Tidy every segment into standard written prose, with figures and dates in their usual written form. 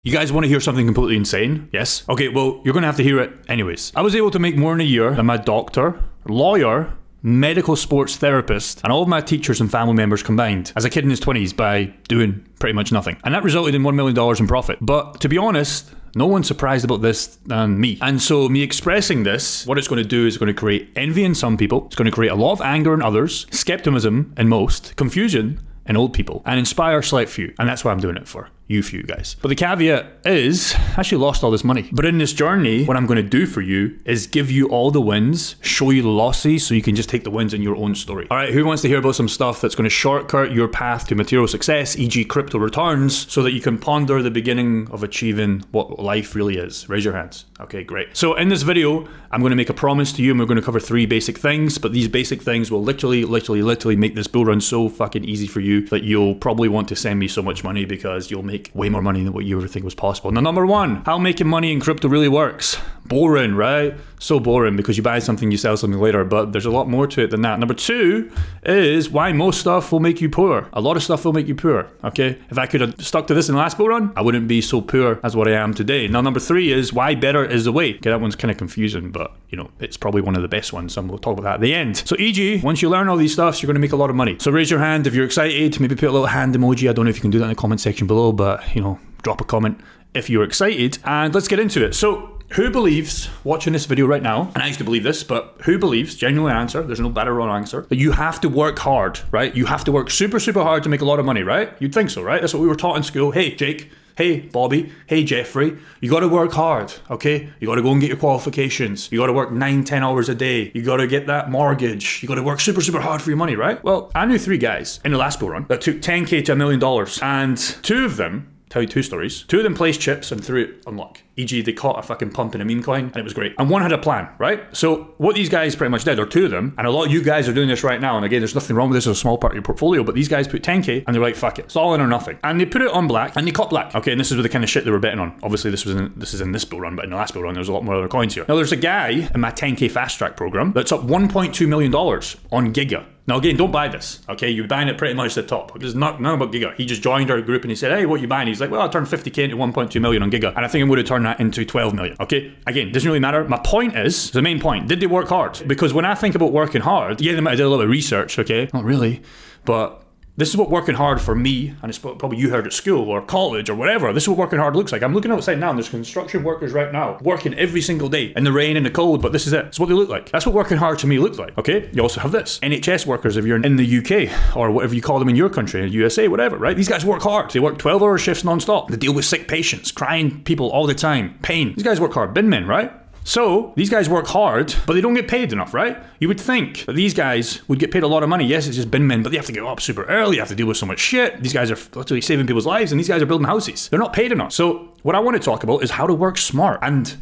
You guys want to hear something completely insane? Yes? Okay, well, you're going to have to hear it anyways. I was able to make more in a year than my doctor, lawyer, medical sports therapist, and all of my teachers and family members combined as a kid in his 20s by doing pretty much nothing. And that resulted in $1 million in profit. But to be honest, no one's surprised about this than me. And so me expressing this, what it's going to do is going to create envy in some people. It's going to create a lot of anger in others, skepticism in most, confusion in old people, and inspire a select few. And that's what I'm doing it for. You few guys. But the caveat is, I actually lost all this money. But in this journey, what I'm going to do for you is give you all the wins, show you the losses, so you can just take the wins in your own story. All right, who wants to hear about some stuff that's going to shortcut your path to material success, e.g. crypto returns, so that you can ponder the beginning of achieving what life really is? Raise your hands. Okay, great. So in this video, I'm going to make a promise to you, and we're going to cover 3 basic things, but these basic things will literally make this bull run so fucking easy for you that you'll probably want to send me so much money because you'll make way more money than what you ever think was possible. Now, number 1, how making money in crypto really works. Boring, right? So boring because you buy something, you sell something later, but there's a lot more to it than that. Number 2 is why most stuff will make you poor. A lot of stuff will make you poor, okay? If I could have stuck to this in the last bull run, I wouldn't be so poor as what I am today. Now, number 3 is why better is the way. Okay, that one's kind of confusing, but you know, it's probably one of the best ones, so we'll talk about that at the end. So e.g., once you learn all these stuffs, you're going to make a lot of money. So raise your hand if you're excited, maybe put a little hand emoji. I don't know if you can do that in the comment section below, but you know, drop a comment if you're excited, and let's get into it. So who believes, watching this video right now, and I used to believe this, but who believes, genuine answer, there's no bad or wrong answer, that you have to work hard, right? You have to work super hard to make a lot of money, right? You'd think so, right? That's what we were taught in school. Hey, Jake. Hey, Bobby. Hey, Jeffrey. You got to work hard, okay? You got to go and get your qualifications. You got to work 9-10 hours a day. You got to get that mortgage. You got to work super hard for your money, right? Well, I knew 3 guys in the last bull run that took $10K to $1 million, and 2 of them, tell you 2 stories. 2 of them placed chips and threw it on luck. E.g., they caught a fucking pump in a meme coin and it was great. And 1 had a plan, right? So what these guys pretty much did, or 2 of them, and a lot of you guys are doing this right now, and again, there's nothing wrong with this, it's a small part of your portfolio, but these guys put 10K and they're like, fuck it, it's all in or nothing. And they put it on black and they caught black. Okay, and this is the kind of shit they were betting on. Obviously, this is in this bull run, but in the last bull run, there's a lot more other coins here. Now, there's a guy in my 10K fast track program that's up $1.2 million on Giga. Now again, don't buy this, okay? You're buying it pretty much at the top. There's nothing about Giga. He just joined our group and he said, hey, what you buying? He's like, well, I turned 50K into 1.2 million on Giga. And I think I'm going to turn that into 12 million, okay? Again, doesn't really matter. My point is, the main point, did they work hard? Because when I think about working hard, yeah, they might have did a little bit of research, okay? Not really, but this is what working hard for me, and it's probably you heard at school or college or whatever, this is what working hard looks like. I'm looking outside now and there's construction workers right now working every single day in the rain and the cold, but this is it. It's what they look like. That's what working hard to me looks like, okay? You also have this. NHS workers if you're in the UK or whatever you call them in your country, USA, whatever, right? These guys work hard. They work 12-hour shifts non-stop. They deal with sick patients, crying people all the time, pain. These guys work hard. Bin men, right? So, these guys work hard, but they don't get paid enough, right? You would think that these guys would get paid a lot of money. Yes, it's just bin men, but they have to get up super early, you have to deal with so much shit. These guys are literally saving people's lives, and these guys are building houses. They're not paid enough. So, what I want to talk about is how to work smart. And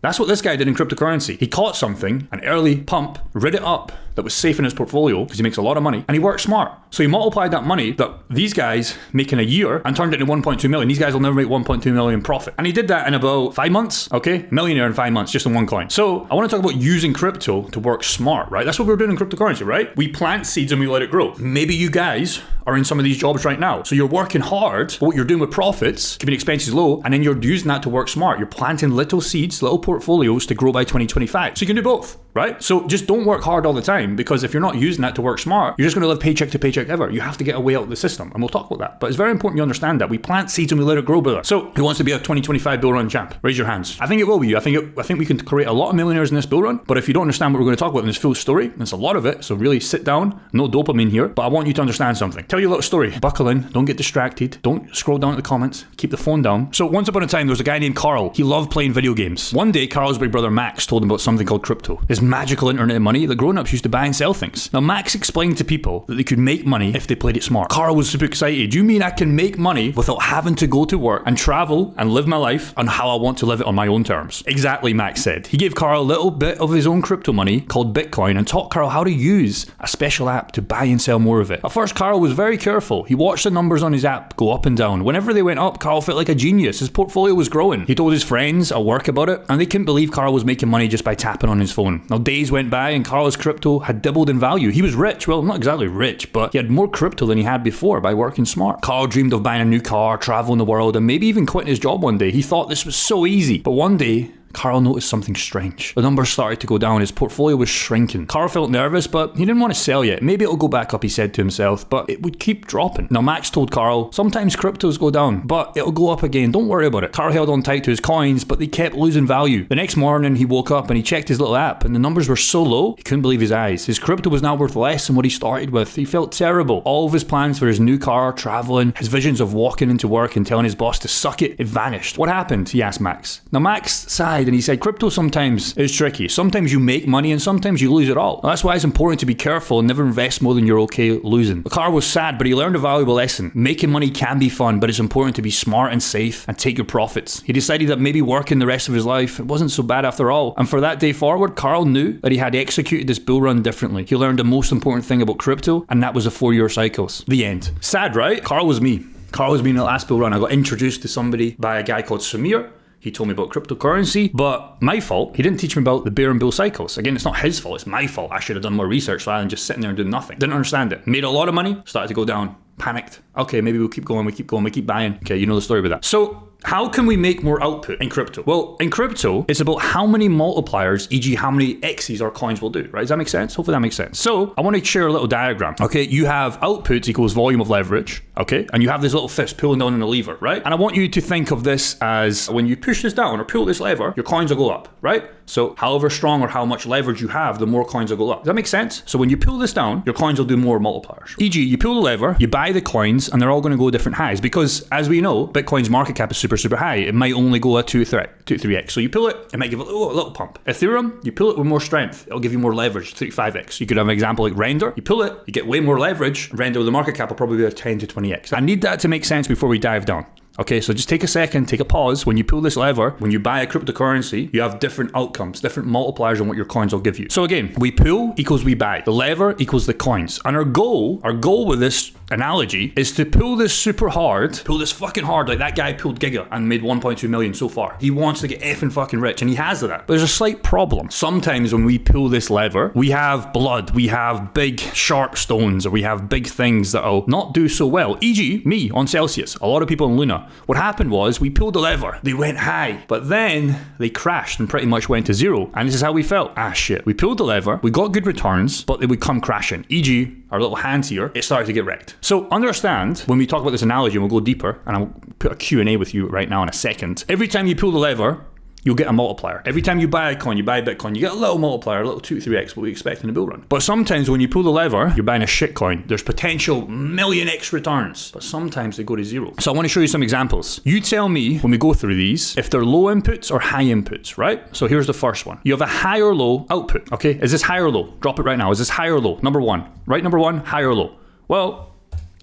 that's what this guy did in cryptocurrency. He caught something, an early pump, rid it up, that was safe in his portfolio because he makes a lot of money, and he worked smart. So he multiplied that money that these guys make in a year and turned it into 1.2 million. These guys will never make 1.2 million profit. And he did that in about 5 months, okay? Millionaire in 5 months, just in 1 coin. So I want to talk about using crypto to work smart, right? That's what we're doing in cryptocurrency, right? We plant seeds and we let it grow. Maybe you guys are in some of these jobs right now. So you're working hard, but what you're doing with profits, keeping expenses low, and then you're using that to work smart. You're planting little seeds, little portfolios to grow by 2025. So you can do both, right? So just don't work hard all the time, because if you're not using that to work smart, you're just going to live paycheck to paycheck ever. You have to get a way out of the system, and we'll talk about that. But it's very important you understand that we plant seeds and we let it grow, brother. So who wants to be a 2025 bull run champ? Raise your hands. I think it will be you. I think we can create a lot of millionaires in this bull run. But if you don't understand what we're going to talk about in this full story, there's a lot of it. So really sit down. No dopamine here, but I want you to understand something. Tell you a little story. Buckle in. Don't get distracted. Don't scroll down to the comments. Keep the phone down. So once upon a time, there was a guy named Carl. He loved playing video games. One day, Carl's big brother Max told him about something called crypto. This magical internet money that grown-ups used to buy and sell things. Now, Max explained to people that they could make money if they played it smart. Carl was super excited. You mean I can make money without having to go to work and travel and live my life on how I want to live it on my own terms? Exactly, Max said. He gave Carl a little bit of his own crypto money called Bitcoin and taught Carl how to use a special app to buy and sell more of it. At first, Carl was very careful. He watched the numbers on his app go up and down. Whenever they went up, Carl felt like a genius. His portfolio was growing. He told his friends at work about it, and they couldn't believe Carl was making money just by tapping on his phone. Now, days went by and Carl's crypto had doubled in value. He was rich. Well, not exactly rich, but he had more crypto than he had before by working smart. Carl dreamed of buying a new car, traveling the world, and maybe even quitting his job one day. He thought this was so easy. But one day, Carl noticed something strange. The numbers started to go down. His portfolio was shrinking. Carl felt nervous, but he didn't want to sell yet. Maybe it'll go back up, he said to himself, but it would keep dropping. Now, Max told Carl, sometimes cryptos go down, but it'll go up again. Don't worry about it. Carl held on tight to his coins, but they kept losing value. The next morning, he woke up and he checked his little app, and the numbers were so low, he couldn't believe his eyes. His crypto was now worth less than what he started with. He felt terrible. All of his plans for his new car, traveling, his visions of walking into work and telling his boss to suck it vanished. What happened? He asked Max. Now, Max sighed and he said, crypto sometimes is tricky. Sometimes you make money and sometimes you lose it all. That's why it's important to be careful and never invest more than you're okay losing. The car was sad, but he learned a valuable lesson. Making money can be fun, but it's important to be smart and safe and take your profits. He decided that maybe working the rest of his life, it wasn't so bad after all. And for that day forward, Carl knew that he had executed this bull run differently. He learned the most important thing about crypto, and that was the 4-year cycles. The end. Sad, right? Carl was me. Carl was me in the last bull run. I got introduced to somebody by a guy called Samir. He told me about cryptocurrency, but my fault, he didn't teach me about the bear and bull cycles. Again, it's not his fault, it's my fault. I should have done more research rather than just sitting there and doing nothing. Didn't understand it. Made a lot of money, started to go down. Panicked. Okay, maybe we'll keep going, we keep buying. Okay, you know the story about that. So, how can we make more output in crypto? Well, in crypto, it's about how many multipliers, e.g. how many X's our coins will do, right? Does that make sense? Hopefully that makes sense. So, I want to share a little diagram. Okay, you have output equals volume of leverage, okay? And you have this little fist pulling down on the lever, right? And I want you to think of this as when you push this down or pull this lever, your coins will go up, right? So, however strong or how much leverage you have, the more coins will go up. Does that make sense? So, when you pull this down, your coins will do more multipliers. E.g., you pull the lever, you buy the coins, and they're all going to go different highs because, as we know, Bitcoin's market cap is super, super high. It might only go a 2-3x. So you pull it, it might give it a little pump. Ethereum, you pull it with more strength, it'll give you more leverage, 3-5x. You could have an example like Render. You pull it, you get way more leverage. Render with the market cap will probably be a 10-20x. I need that to make sense before we dive down. Okay, so just take a second, take a pause. When you pull this lever, when you buy a cryptocurrency, you have different outcomes, different multipliers on what your coins will give you. So again, we pull equals we buy. The lever equals the coins. And our goal with this analogy is to pull this super hard, pull this fucking hard, like that guy pulled Giga and made 1.2 million so far. He wants to get effing fucking rich, and he has that. But there's a slight problem. Sometimes when we pull this lever, we have blood, we have big sharp stones, or we have big things that'll not do so well. E.g., me on Celsius, a lot of people on Luna. What happened was we pulled the lever, they went high, but then they crashed and pretty much went to zero. And this is how we felt. Ah shit, we pulled the lever, we got good returns, but they would come crashing. E.g., our little hands here, it started to get wrecked. So understand, when we talk about this analogy, and we'll go deeper, and I'll put a Q&A with you right now in a second. Every time you pull the lever, you'll get a multiplier. Every time you buy a coin, you buy Bitcoin, you get a little multiplier, a little 2-3x, what we expect in a bull run. But sometimes when you pull the lever, you're buying a shit coin. There's potential million X returns, but sometimes they go to zero. So I want to show you some examples. You tell me, when we go through these, if they're low inputs or high inputs, right? So here's the first one. You have a high or low output, okay? Is this high or low? Drop it right now. Is this high or low? Number one, right? Number one, high or low? Well,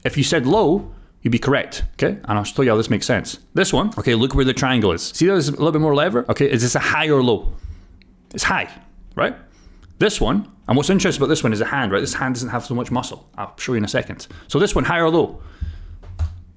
if you said low, you'd be correct, okay? And I'll show you how this makes sense. This one, okay, look where the triangle is. See there's a little bit more lever? Okay, is this a high or low? It's high, right? This one, and what's interesting about this one is the hand, right? This hand doesn't have so much muscle. I'll show you in a second. So this one, high or low?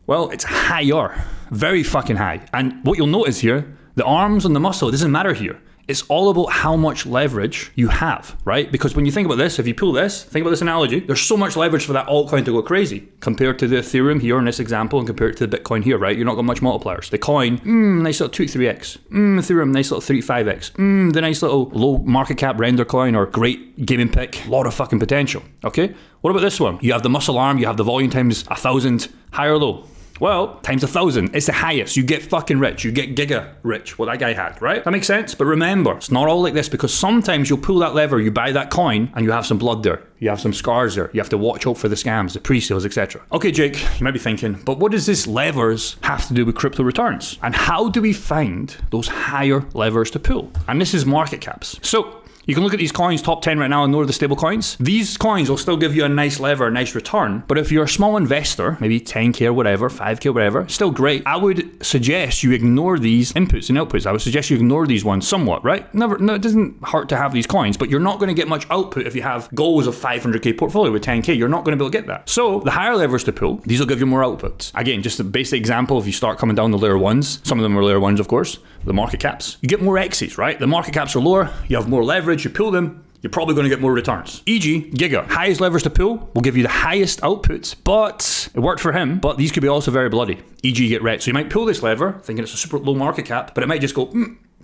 Well, it's higher, very fucking high. And what you'll notice here, the arms and the muscle, it doesn't matter here. It's all about how much leverage you have, right? Because when you think about this, if you pull this, think about this analogy, there's so much leverage for that altcoin to go crazy compared to the Ethereum here in this example and compared to the Bitcoin here, right? You're not got much multipliers. The coin, nice little 2-3x. Ethereum, nice little 3-5x. The nice little low market cap Render coin or great gaming pick. A lot of fucking potential, okay? What about this one? You have the muscle arm, you have the volume times 1,000, high or low? Well, times 1,000, it's the highest. You get fucking rich. You get giga rich, what that guy had, right? That makes sense? But remember, it's not all like this because sometimes you'll pull that lever, you buy that coin, and you have some blood there. You have some scars there. You have to watch out for the scams, the pre-sales, etc. Okay, Jake, you might be thinking, but what does this levers have to do with crypto returns? And how do we find those higher levers to pull? And this is market caps. So, you can look at these coins, top 10 right now, and know the stable coins. These coins will still give you a nice lever, a nice return. But if you're a small investor, maybe 10K or whatever, 5K or whatever, still great. I would suggest you ignore these inputs and outputs. I would suggest you ignore these ones somewhat, right? No, it doesn't hurt to have these coins, but you're not going to get much output if you have goals of 500K portfolio with 10K. You're not going to be able to get that. So the higher levers to pull, these will give you more outputs. Again, just a basic example, if you start coming down the layer ones, some of them are layer ones, of course, the market caps, you get more X's, right? The market caps are lower, you have more leverage, you pull them, you're probably going to get more returns. E.g., Giga, highest levers to pull will give you the highest outputs, but it worked for him, but these could be also very bloody. E.g., you get wrecked. So you might pull this lever, thinking it's a super low market cap, but it might just go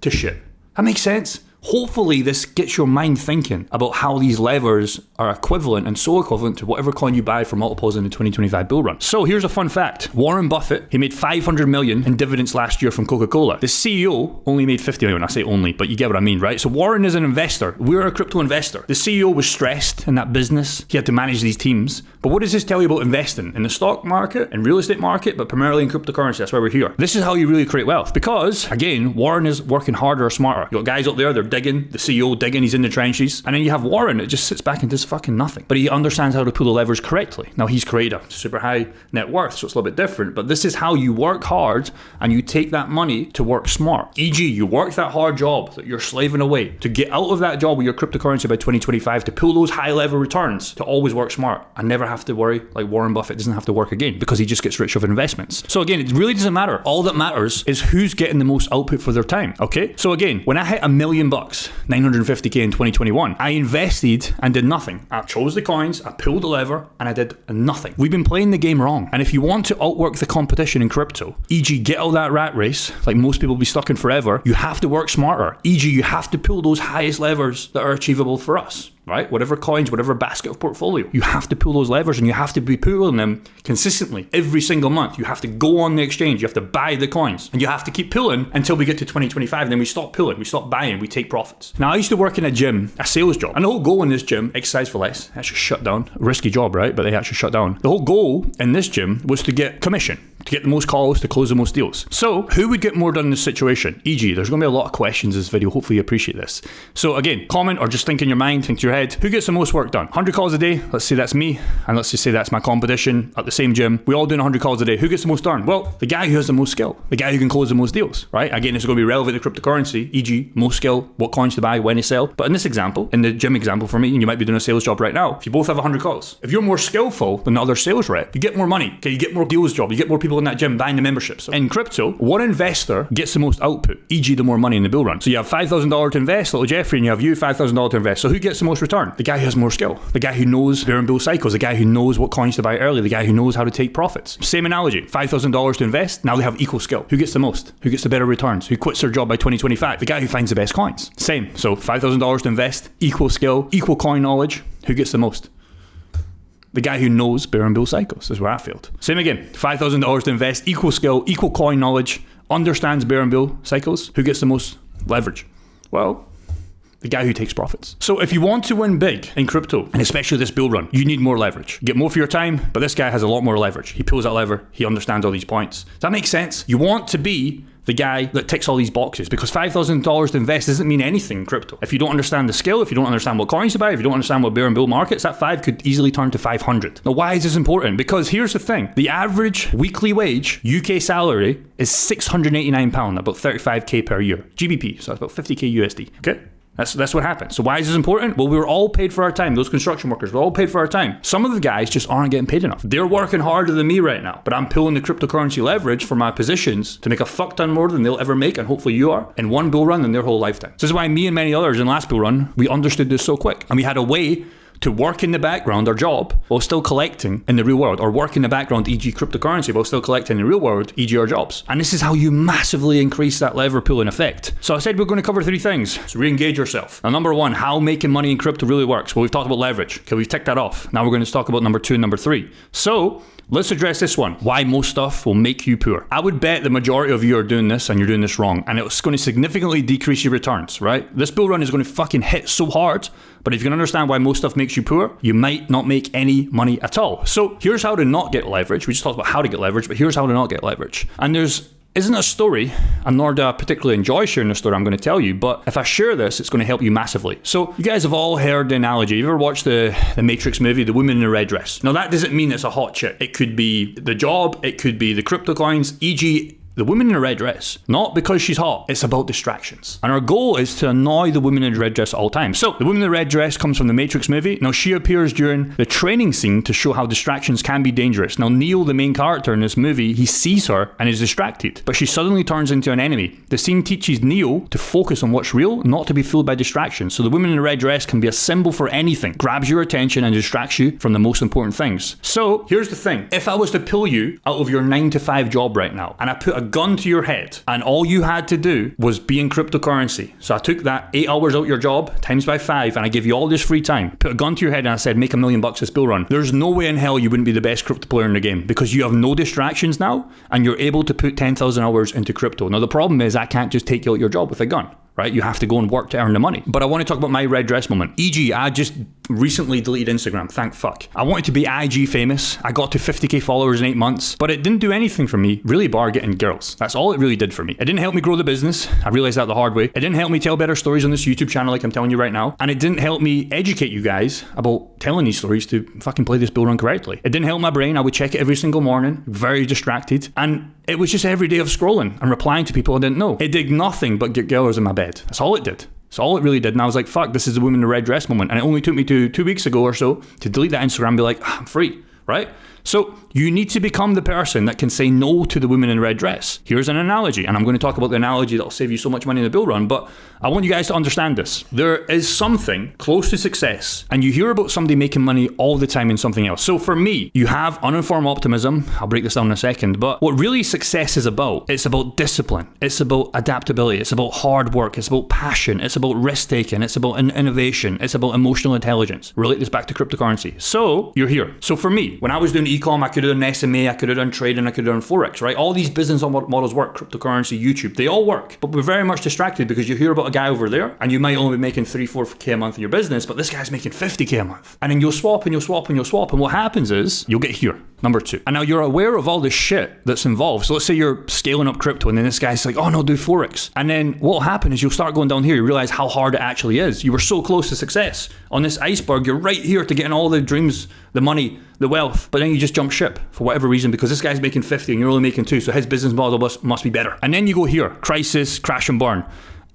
to shit. That makes sense. Hopefully this gets your mind thinking about how these levers are equivalent and so equivalent to whatever coin you buy for multiples in the 2025 bull run. So here's a fun fact. Warren Buffett, he made $500 million in dividends last year from Coca-Cola. The CEO only made $50 million. I say only, but you get what I mean, right? So Warren is an investor. We're a crypto investor. The CEO was stressed in that business. He had to manage these teams. But what does this tell you about investing? In the stock market, in real estate market, but primarily in cryptocurrency. That's why we're here. This is how you really create wealth. Because, again, Warren is working harder or smarter. You got guys out there, they're digging, the CEO digging, he's in the trenches. And then you have Warren that just sits back and does fucking nothing. But he understands how to pull the levers correctly. Now he's created a super high net worth, so it's a little bit different. But this is how you work hard and you take that money to work smart. E.g., you work that hard job that you're slaving away to get out of that job with your cryptocurrency by 2025 to pull those high level returns, to always work smart and never have to worry like Warren Buffett doesn't have to work again because he just gets rich off investments. So again, it really doesn't matter. All that matters is who's getting the most output for their time. Okay? So again, when I hit $1 million, 950K in 2021, I invested and did nothing. I chose the coins, I pulled the lever, and I did nothing. We've been playing the game wrong. And if you want to outwork the competition in crypto, e.g. get out of that rat race, like most people will be stuck in forever, you have to work smarter. E.g. you have to pull those highest levers that are achievable for us. Right? Whatever coins, whatever basket of portfolio, you have to pull those levers and you have to be pulling them consistently every single month. You have to go on the exchange, you have to buy the coins, and you have to keep pulling until we get to 2025, and then we stop pulling, we stop buying, we take profits. Now, I used to work in a gym, a sales job, and the whole goal in this gym, Exercise for Less, actually shut down. A risky job, right? But they actually shut down. The whole goal in this gym was to get commission, to get the most calls, to close the most deals. So, who would get more done in this situation? E.g., there's going to be a lot of questions in this video. Hopefully you appreciate this. So again, comment or just think in your mind, think to your head, who gets the most work done? 100 calls a day, let's say that's me, and let's just say that's my competition at the same gym. We all doing 100 calls a day. Who gets the most done? Well, the guy who has the most skill, the guy who can close the most deals, right? Again, it's going to be relevant to cryptocurrency, e.g. most skill, what coins to buy, when to sell. But in this example, in the gym example for me, and you might be doing a sales job right now, if you both have 100 calls, if you're more skillful than the other sales rep, you get more money, okay? You get more deals job, you get more people in that gym buying the memberships. So in crypto, one investor gets the most output, e.g. the more money in the bull run. So you have $5,000 to invest, little Jeffrey, and you have you $5,000 to invest. So who gets the most return? The guy who has more skill, the guy who knows bear and bull cycles, the guy who knows what coins to buy early, the guy who knows how to take profits. Same analogy, $5,000 to invest, now they have equal skill. Who gets the most? Who gets the better returns? Who quits their job by 2025? The guy who finds the best coins. Same, so $5,000 to invest, equal skill, equal coin knowledge, who gets the most? The guy who knows bear and bull cycles is where I failed. Same again, $5,000 to invest, equal skill, equal coin knowledge, understands bear and bull cycles, who gets the most leverage? Well, the guy who takes profits. So if you want to win big in crypto, and especially this bull run, you need more leverage. You get more for your time, but this guy has a lot more leverage. He pulls that lever, he understands all these points. Does that make sense? You want to be the guy that ticks all these boxes, because $5,000 to invest doesn't mean anything in crypto. If you don't understand the skill, if you don't understand what coins to buy, if you don't understand what bear and bull markets, that 5 could easily turn to 500. Now, why is this important? Because here's the thing. The average weekly wage, UK salary, is £689, about 35k per year. GBP, so that's about 50k USD. Okay? That's what happens. So why is this important? Well, we were all paid for our time. Those construction workers were all paid for our time. Some of the guys just aren't getting paid enough. They're working harder than me right now, but I'm pulling the cryptocurrency leverage for my positions to make a fuck ton more than they'll ever make, and hopefully you are, in one bull run in their whole lifetime. So this is why me and many others in last bull run, we understood this so quick. And we had a way to work in the background, our job, while still collecting in the real world, or work in the background, e.g. cryptocurrency, while still collecting in the real world, e.g. our jobs. And this is how you massively increase that lever pulling effect. So I said we're going to cover 3 things. So re-engage yourself. Now, number 1, how making money in crypto really works. Well, we've talked about leverage. Okay, we've ticked that off. Now we're going to talk about number 2 and number 3. So let's address this one. Why most stuff will make you poor. I would bet the majority of you are doing this and you're doing this wrong, and it's going to significantly decrease your returns, right? This bull run is going to fucking hit so hard, but if you can understand why most stuff makes you poor, you might not make any money at all. So here's how to not get leverage. We just talked about how to get leverage, but here's how to not get leverage. And isn't a story, and nor do I particularly enjoy sharing the story I'm going to tell you, but if I share this, it's going to help you massively. So you guys have all heard the analogy. You ever watched the Matrix movie, The Woman in the Red Dress? Now that doesn't mean it's a hot chick. It could be the job, it could be the crypto coins, e.g. the woman in the red dress, not because she's hot, it's about distractions. And our goal is to annoy the woman in the red dress at all times. So the woman in the red dress comes from the Matrix movie. Now she appears during the training scene to show how distractions can be dangerous. Now Neo, the main character in this movie, he sees her and is distracted, but she suddenly turns into an enemy. The scene teaches Neo to focus on what's real, not to be fooled by distractions. So the woman in the red dress can be a symbol for anything, grabs your attention and distracts you from the most important things. So here's the thing. If I was to pull you out of your 9-to-5 job right now and I put a gun to your head and all you had to do was be in cryptocurrency. So I took that 8 hours out your job times by 5 and I give you all this free time, put a gun to your head and I said, make $1 million this bull run. There's no way in hell you wouldn't be the best crypto player in the game because you have no distractions now and you're able to put 10,000 hours into crypto. Now the problem is I can't just take you out your job with a gun. Right? You have to go and work to earn the money. But I want to talk about my red dress moment. E.g., I just recently deleted Instagram. Thank fuck. I wanted to be IG famous. I got to 50k followers in 8 months, but it didn't do anything for me, really, bar getting girls. That's all it really did for me. It didn't help me grow the business. I realized that the hard way. It didn't help me tell better stories on this YouTube channel like I'm telling you right now. And it didn't help me educate you guys about telling these stories to fucking play this bull run correctly. It didn't help my brain. I would check it every single morning, very distracted. And it was just every day of scrolling and replying to people I didn't know. It did nothing but get girls in my bed. That's all it did. That's all it really did. And I was like, fuck, this is the woman in the red dress moment. And it only took me to 2 weeks ago or so to delete that Instagram and be like, I'm free, right? So you need to become the person that can say no to the woman in the red dress. Here's an analogy, and I'm going to talk about the analogy that'll save you so much money in the bull run, but I want you guys to understand this. There is something close to success, and you hear about somebody making money all the time in something else. So for me, you have uninformed optimism. I'll break this down in a second, but what really success is about, it's about discipline. It's about adaptability. It's about hard work. It's about passion. It's about risk-taking. It's about innovation. It's about emotional intelligence. Relate this back to cryptocurrency. So you're here. So for me, when I was doing e-com, I could have done SMA, I could have done trading, I could have done Forex, right? All these business models work, cryptocurrency, YouTube, they all work. But we're very much distracted because you hear about a guy over there and you might only be making 3-4k a month in your business, but this guy's making 50k a month. And then you'll swap and you'll swap and you'll swap. And what happens is you'll get here. Number 2. And now you're aware of all the shit that's involved. So let's say you're scaling up crypto and then this guy's like, oh no, do Forex. And then what will happen is you'll start going down here. You realize how hard it actually is. You were so close to success. On this iceberg, you're right here to getting all the dreams, the money, the wealth. But then you just jump ship for whatever reason because this guy's making 50 and you're only making 2. So his business model must be better. And then you go here, crisis, crash and burn.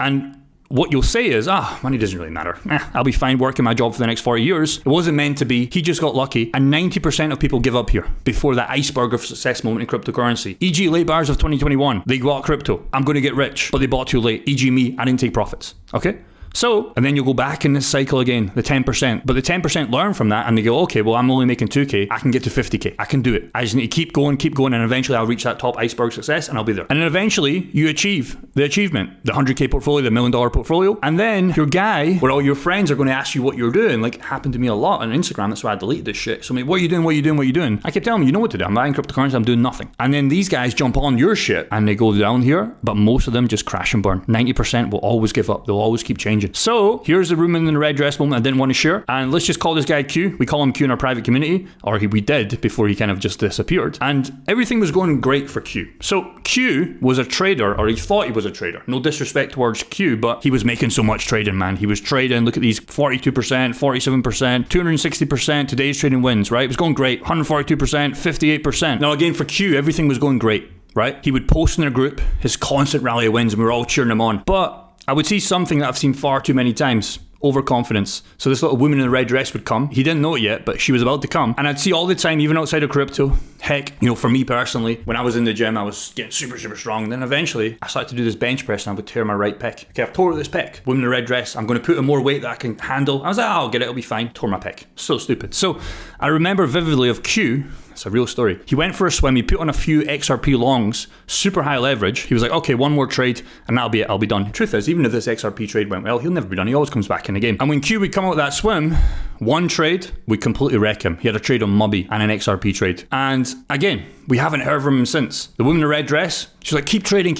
And what you'll say is, money doesn't really matter. I'll be fine working my job for the next 40 years. It wasn't meant to be. He just got lucky. And 90% of people give up here before that iceberg of success moment in cryptocurrency. E.g. late buyers of 2021. They bought crypto. I'm going to get rich. But they bought too late. E.g. me, I didn't take profits. Okay? So, and then you'll go back in this cycle again, the 10%. But the 10% learn from that and they go, okay, well, I'm only making 2k. I can get to 50k. I can do it. I just need to keep going, and eventually I'll reach that top iceberg success and I'll be there. And then eventually you achieve the achievement, the 100k portfolio, the $1 million portfolio. And then your guy, where all your friends are going to ask you what you're doing, like happened to me a lot on Instagram. That's why I deleted this shit. So I'm like, what are you doing? What are you doing? What are you doing? I kept telling them, you know what to do. I'm buying cryptocurrency. I'm doing nothing. And then these guys jump on your shit and they go down here, but most of them just crash and burn. 90% will always give up. They'll always keep changing. So here's the woman in the red dress moment I didn't want to share. And let's just call this guy Q. We call him Q in our private community, or we did before he kind of just disappeared. And everything was going great for Q. So Q was a trader, or he thought he was a trader. No disrespect towards Q, but he was making so much trading, man. He was trading, look at these 42%, 47%, 260%, today's trading wins, right? It was going great. 142%, 58%. Now again, for Q, everything was going great, right? He would post in a group, his constant rally of wins, and we were all cheering him on. But I would see something that I've seen far too many times. Overconfidence. So this little woman in the red dress would come. He didn't know it yet, but she was about to come. And I'd see all the time, even outside of crypto. Heck, for me personally, when I was in the gym, I was getting super, super strong. And then eventually, I started to do this bench press and I would tear my right pec. Okay, I've tore this pec. Woman in the red dress. I'm going to put in more weight that I can handle. I was like, I'll get it. It'll be fine. Tore my pec. So stupid. So I remember vividly of Q. It's a real story. He went for a swim. He put on a few XRP longs, super high leverage. He was like, okay, one more trade and that'll be it. I'll be done. The truth is, even if this XRP trade went well, he'll never be done. He always comes back in the game. And when Q would come out of that swim, one trade would completely wreck him. He had a trade on Mubby and an XRP trade. And again, we haven't heard from him since. The woman in the red dress, she's like, keep trading.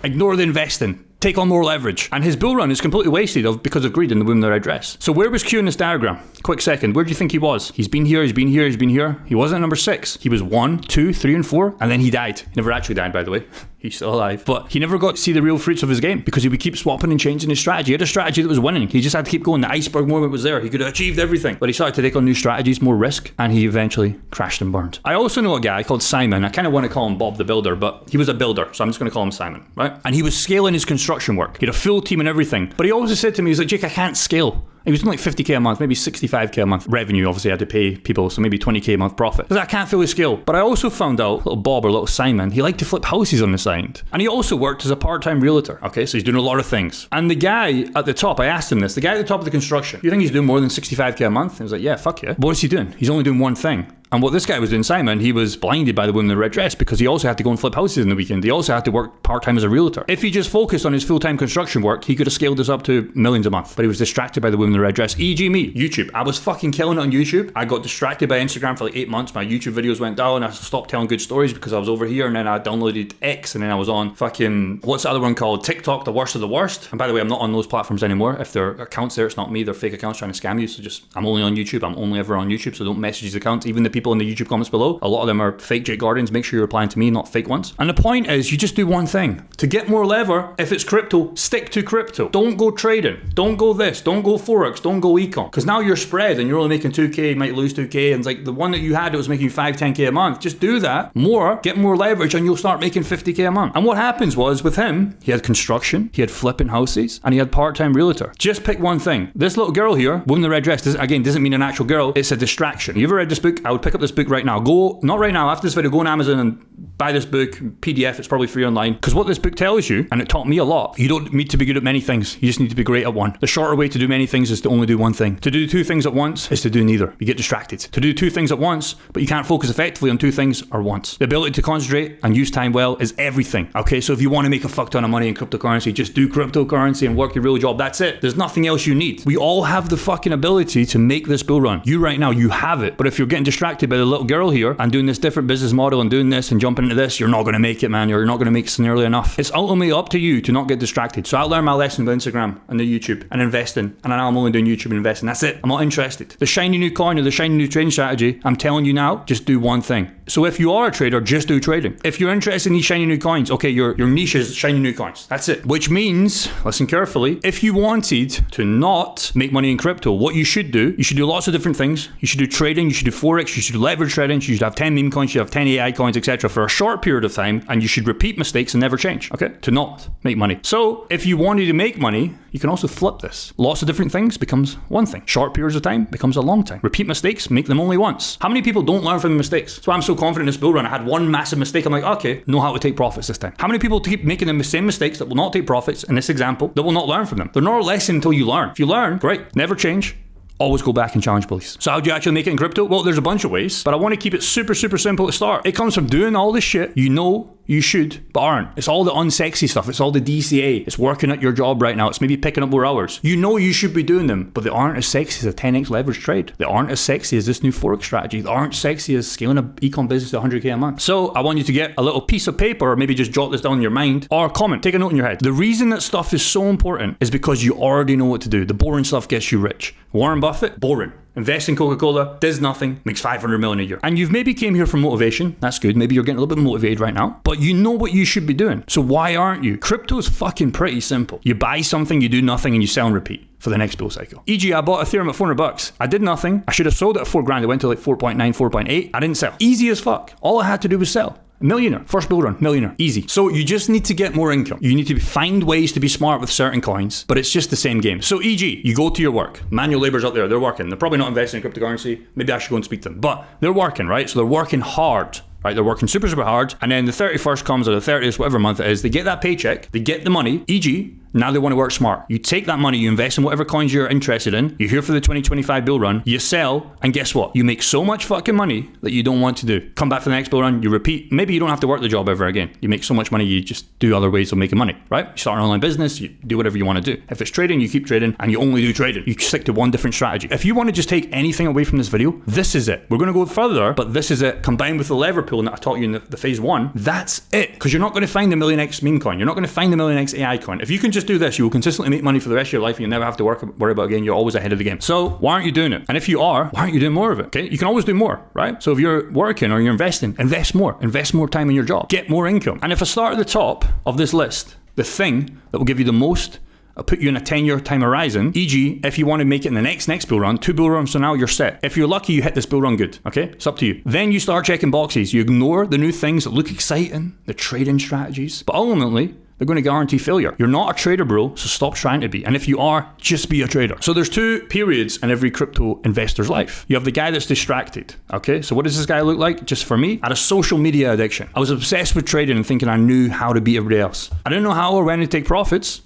Ignore the investing. Take on more leverage. And his bull run is completely wasted because of greed in the woman in the red dress. So where was Q in this diagram? Quick second. Where do you think he was? He's been here. He wasn't at number 6. He was 1, 2, 3, and 4. And then he died. He never actually died, by the way. he's still alive. But he never got to see the real fruits of his game because he would keep swapping and changing his strategy. He had a strategy that was winning. He just had to keep going. The iceberg moment was there. He could have achieved everything. But he started to take on new strategies, more risk, and he eventually crashed and burned. I also know a guy called Simon. I kind of want to call him Bob the Builder, but he was a builder, so I'm just going to call him Simon, right? And he was scaling his construction work. He had a full team and everything. But he always said to me, he's like, Jake, I can't scale. He was doing like 50k a month, maybe 65k a month revenue. Obviously, I had to pay people, so maybe 20k a month profit. Because I can't fully scale. But I also found out, little Bob or little Simon, he liked to flip houses on the side. And he also worked as a part-time realtor. Okay, so he's doing a lot of things. And the guy at the top, I asked him this, the guy at the top of the construction, you think he's doing more than 65k a month? And he was like, yeah, fuck yeah. But what's he doing? He's only doing one thing. And what this guy was doing, Simon, he was blinded by the woman in the red dress because he also had to go and flip houses in the weekend. He also had to work part-time as a realtor. If he just focused on his full-time construction work, he could have scaled this up to millions a month. But he was distracted by the woman in the red dress. E.g. me, YouTube. I was fucking killing it on YouTube. I got distracted by Instagram for like 8 months. My YouTube videos went down. I stopped telling good stories because I was over here, and then I downloaded X, and then I was on fucking, what's the other one called? TikTok, the worst of the worst. And by the way, I'm not on those platforms anymore. If there are accounts there, it's not me. They're fake accounts trying to scam you. So just, I'm only on YouTube. I'm only ever on YouTube. So don't message these accounts. Even the people in the YouTube comments below, a lot of them are fake Jake Gardens. Make sure you're replying to me, not fake ones. And the point is, you just do one thing. To get more lever, if it's crypto, stick to crypto. Don't go trading. Don't go this. Don't go Forex. Don't go econ. Because now you're spread and you're only making 2k, you might lose 2k. And it's like the one that you had that was making 5, 10k a month. Just do that more, get more leverage, and you'll start making 50k a month. And what happens was with him, he had construction, he had flipping houses, and he had part-time realtor. Just pick one thing. This little girl here, woman in the red dress, doesn't mean an actual girl. It's a distraction. You ever read this book? I would pick up this book right now. Go, not right now, after this video, go on Amazon and buy this book, PDF, it's probably free online. Because what this book tells you, and it taught me a lot, you don't need to be good at many things. You just need to be great at one. The shorter way to do many things is to only do one thing. To do two things at once is to do neither. You get distracted. To do two things at once, but you can't focus effectively on two things or once. The ability to concentrate and use time well is everything. Okay, so if you want to make a fuck ton of money in cryptocurrency, just do cryptocurrency and work your real job. That's it. There's nothing else you need. We all have the fucking ability to make this bull run. You right now, you have it. But if you're getting distracted by the little girl here and doing this different business model and doing this and jumping into this, you're not going to make it, man. You're not going to make it nearly enough. It's ultimately up to you to not get distracted. So I learned my lesson with Instagram and the YouTube and investing. And now I'm only doing YouTube and investing. That's it. I'm not interested. The shiny new coin or the shiny new trading strategy, I'm telling you now, just do one thing. So if you are a trader, just do trading. If you're interested in these shiny new coins, okay, your niche is shiny new coins. That's it. Which means, listen carefully, if you wanted to not make money in crypto, what you should do lots of different things. You should do trading, you should do Forex, you should do leverage trading, you should have 10 meme coins, you should have 10 AI coins, etc. for a short period of time, and you should repeat mistakes and never change, okay, to not make money. So if you wanted to make money, you can also flip this. Lots of different things becomes one thing. Short periods of time becomes a long time. Repeat mistakes, make them only once. How many people don't learn from the mistakes? That's why I'm so confident in this bull run. I had one massive mistake. I'm like, okay, know how to take profits this time. How many people keep making the same mistakes that will not take profits in this example, that will not learn from them? They're not a lesson until you learn. If you learn, great. Never change. Always go back and challenge beliefs. So how do you actually make it in crypto? Well, there's a bunch of ways, but I want to keep it super, super simple to start. It comes from doing all this shit you know you should, but aren't. It's all the unsexy stuff. It's all the DCA. It's working at your job right now. It's maybe picking up more hours. You know you should be doing them, but they aren't as sexy as a 10x leverage trade. They aren't as sexy as this new Forex strategy. They aren't sexy as scaling an econ business to 100k a month. So I want you to get a little piece of paper, or maybe just jot this down in your mind, or comment, take a note in your head. The reason that stuff is so important is because you already know what to do. The boring stuff gets you rich. Warren Buffett, boring. Invest in Coca-Cola, does nothing, makes 500 million a year. And you've maybe came here for motivation. That's good. Maybe you're getting a little bit motivated right now, but you know what you should be doing. So why aren't you? Crypto is fucking pretty simple. You buy something, you do nothing, and you sell and repeat for the next bull cycle. E.g., I bought Ethereum at $400. I did nothing. I should have sold it at $4,000. It went to like 4.9, 4.8. I didn't sell. Easy as fuck. All I had to do was sell. Millionaire. First bull run. Millionaire. Easy. So you just need to get more income. You need to find ways to be smart with certain coins, but it's just the same game. So e.g., you go to your work. Manual laborers out there, they're working. They're probably not investing in cryptocurrency. Maybe I should go and speak to them. But they're working, right? So they're working hard. Right, they're working super, super hard. And then the 31st comes, or the 30th, whatever month it is, they get that paycheck, they get the money, e.g., now they want to work smart. You take that money, you invest in whatever coins you're interested in, you're here for the 2025 bull run, you sell, and guess what? You make so much fucking money that you don't want to do. Come back for the next bull run, you repeat. Maybe you don't have to work the job ever again. You make so much money, you just do other ways of making money, right? You start an online business, you do whatever you want to do. If it's trading, you keep trading, and you only do trading. You stick to one different strategy. If you want to just take anything away from this video, this is it. We're going to go further, but this is it. Combined with the lever pool that I taught you in the phase one, that's it. Because you're not going to find the 1,000,000x meme coin. You're not going to find the 1,000,000x AI coin. If you can just just do this, you will consistently make money for the rest of your life and you'll never have to worry about it again. You're always ahead of the game. So why aren't you doing it? And if you are, why aren't you doing more of it? Okay, you can always do more, right? So if you're working or you're investing, invest more time in your job, get more income. And if I start at the top of this list, the thing that will give you the most, I'll put you in a 10-year time horizon, e.g. if you want to make it in the next bull run, 2 bull runs from now, you're set. If you're lucky, you hit this bull run good, okay? It's up to you. Then you start checking boxes. You ignore the new things that look exciting, the trading strategies, but ultimately, they're going to guarantee failure. You're not a trader, bro, so stop trying to be. And if you are, just be a trader. So there's 2 periods in every crypto investor's life. You have the guy that's distracted, okay? So what does this guy look like? Just for me, I had a social media addiction. I was obsessed with trading and thinking I knew how to beat everybody else. I didn't know how or when to take profits.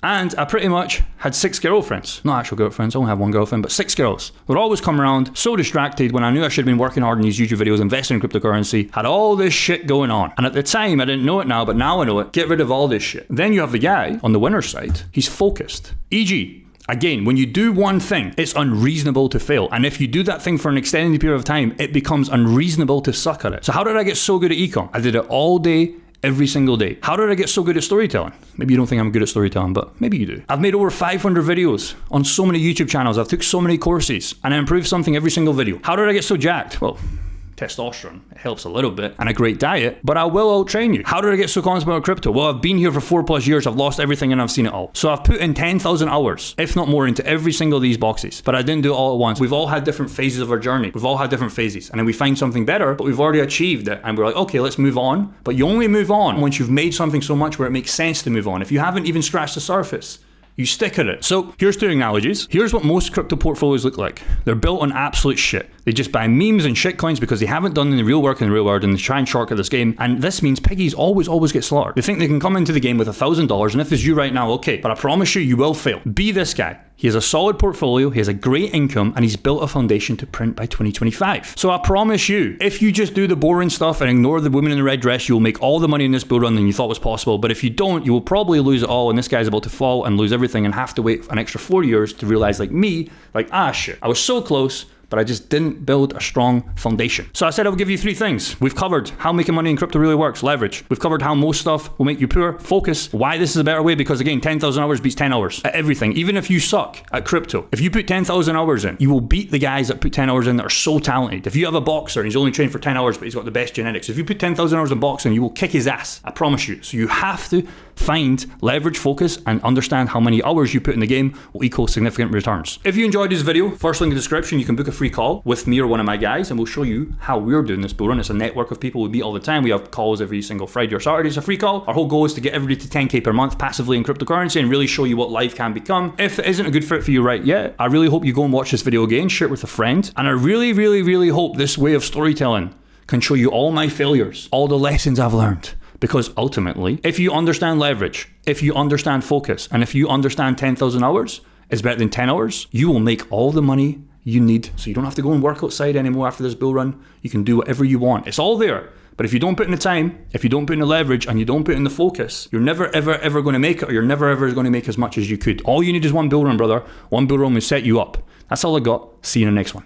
And I pretty much had 6 girlfriends. Not actual girlfriends, I only have 1 girlfriend, but 6 girls. They would always come around, so distracted when I knew I should have been working hard on these YouTube videos, investing in cryptocurrency, had all this shit going on. And at the time, I didn't know it now, but now I know it. Get rid of all this shit. Then you have the guy on the winner's side. He's focused. E.g., again, when you do one thing, it's unreasonable to fail. And if you do that thing for an extended period of time, it becomes unreasonable to suck at it. So how did I get so good at ecom? I did it all day, every single day. How did I get so good at storytelling? Maybe you don't think I'm good at storytelling, but maybe you do. I've made over 500 videos on so many YouTube channels. I've took so many courses and I improved something every single video. How did I get so jacked? Well, testosterone. It helps a little bit, and a great diet, but I will out-train you. How did I get so confident about crypto? Well, I've been here for 4+ years, I've lost everything and I've seen it all. So I've put in 10,000 hours, if not more, into every single of these boxes, but I didn't do it all at once. We've all had different phases of our journey. We've all had different phases, and then we find something better, but we've already achieved it, and we're like, okay, let's move on. But you only move on once you've made something so much where it makes sense to move on. If you haven't even scratched the surface, you stick at it. So here's 2 analogies. Here's what most crypto portfolios look like. They're built on absolute shit. They just buy memes and shitcoins because they haven't done the real work in the real world and they try and shortcut this game. And this means piggies always get slaughtered. They think they can come into the game with $1,000, and if it's you right now, okay. But I promise you, you will fail. Be this guy. He has a solid portfolio, he has a great income, and he's built a foundation to print by 2025. So I promise you, if you just do the boring stuff and ignore the woman in the red dress, you will make all the money in this bull run than you thought was possible. But if you don't, you will probably lose it all, and this guy's about to fall and lose everything and have to wait an extra 4 years to realize, like me, shit, I was so close, but I just didn't build a strong foundation. So I said I would give you 3 things. We've covered how making money in crypto really works, leverage. We've covered how most stuff will make you poor, focus, why this is a better way, because again, 10,000 hours beats 10 hours at everything. Even if you suck at crypto, if you put 10,000 hours in, you will beat the guys that put 10 hours in that are so talented. If you have a boxer and he's only trained for 10 hours, but he's got the best genetics, if you put 10,000 hours in boxing, you will kick his ass. I promise you. So you have to find leverage, focus, and understand how many hours you put in the game will equal significant returns. If you enjoyed this video, first link in the description, you can book a free call with me or one of my guys, and we'll show you how we're doing this bull run. It's a network of people we meet all the time. We have calls every single Friday or Saturday. It's a free call. Our whole goal is to get everybody to 10K per month passively in cryptocurrency and really show you what life can become. If it isn't a good fit for you right yet, I really hope you go and watch this video again, share it with a friend, and I really hope this way of storytelling can show you all my failures, all the lessons I've learned. Because ultimately, if you understand leverage, if you understand focus, and if you understand 10,000 hours is better than 10 hours, you will make all the money you need. So you don't have to go and work outside anymore after this bull run. You can do whatever you want. It's all there. But if you don't put in the time, if you don't put in the leverage, and you don't put in the focus, you're never, ever going to make it, or you're never, ever going to make as much as you could. All you need is one bull run, brother. One bull run will set you up. That's all I got. See you in the next one.